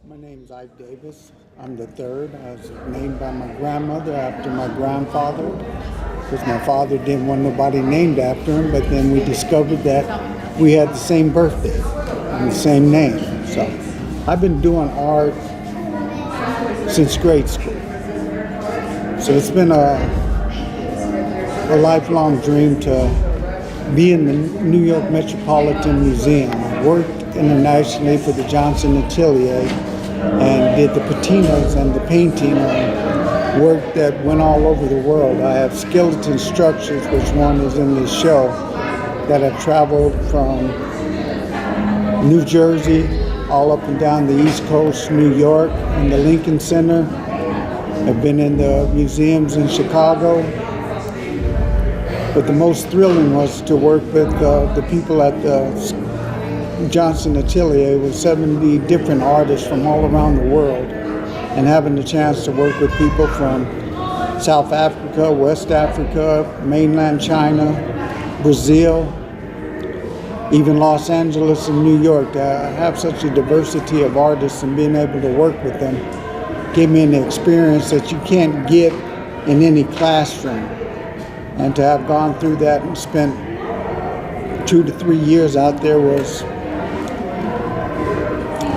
My name's Ike Davis. I'm the third. I was named by my grandmother after my grandfather because my father didn't want nobody named after him, but then we discovered that we had the same birthday and the same name. So I've been doing art since grade school. So it's been a lifelong dream to be in the New York Metropolitan Museum. I worked internationally for the Johnson Atelier and did the patinas and the painting on work that went all over the world. I have skeleton structures, which one is in this show, that have traveled from New Jersey all up and down the East Coast, New York, and the Lincoln Center. I've been in the museums in Chicago. But the most thrilling was to work with the people at the Johnson Atelier with 70 different artists from all around the world, and having the chance to work with people from South Africa, West Africa, mainland China, Brazil, even Los Angeles and New York. To have such a diversity of artists and being able to work with them gave me an experience that you can't get in any classroom. And to have gone through that and spent 2 to 3 years out there was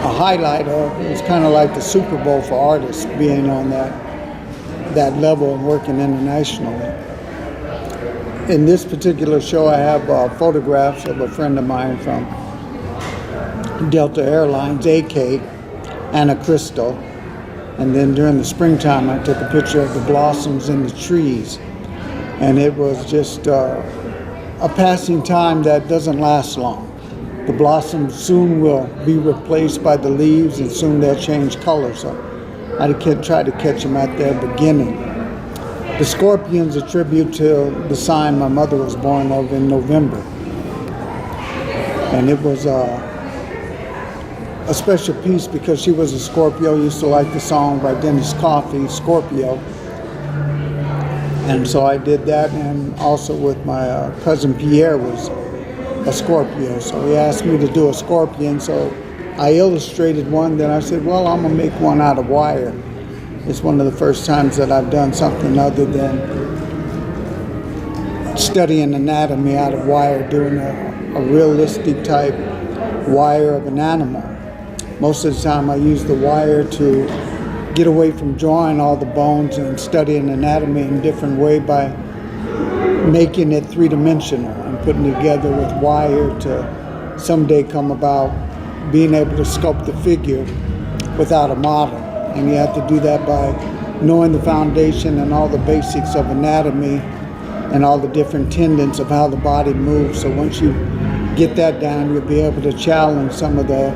a highlight of, it was kind of like the Super Bowl for artists, being on that level and working internationally. In this particular show, I have photographs of a friend of mine from Delta Airlines, AK, Anna Crystal. And then during the springtime, I took a picture of the blossoms in the trees. And it was just a passing time that doesn't last long. The blossoms soon will be replaced by the leaves, and soon they'll change color. So I try to catch them at their beginning. The scorpion's a tribute to the sign my mother was born of in November. And it was a special piece because she was a Scorpio. Used to like the song by Dennis Coffey, Scorpio. And so I did that, and also with my cousin Pierre was a Scorpio. So he asked me to do a scorpion, so I illustrated one. Then I said, well, I'm gonna make one out of wire. It's one of the first times that I've done something other than studying anatomy out of wire, doing a realistic type wire of an animal. Most of the time I use the wire to get away from drawing all the bones and studying anatomy in a different way by making it three-dimensional and putting it together with wire to someday come about being able to sculpt the figure without a model. And you have to do that by knowing the foundation and all the basics of anatomy and all the different tendons of how the body moves. So once you get that down, you'll be able to challenge some of the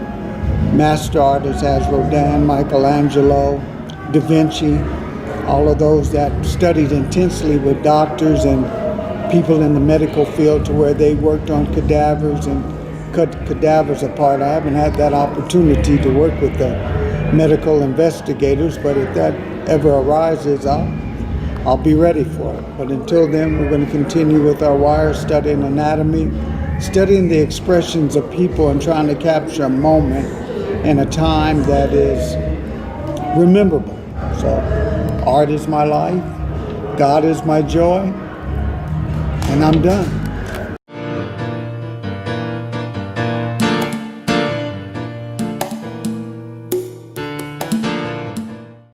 master artists as Rodin, Michelangelo, Da Vinci, all of those that studied intensely with doctors and people in the medical field to where they worked on cadavers and cut cadavers apart. I haven't had that opportunity to work with the medical investigators, but if that ever arises, I'll be ready for it. But until then, we're going to continue with our wire, studying anatomy, studying the expressions of people and trying to capture a moment in a time that is rememberable. So, art is my life, God is my joy, and I'm done.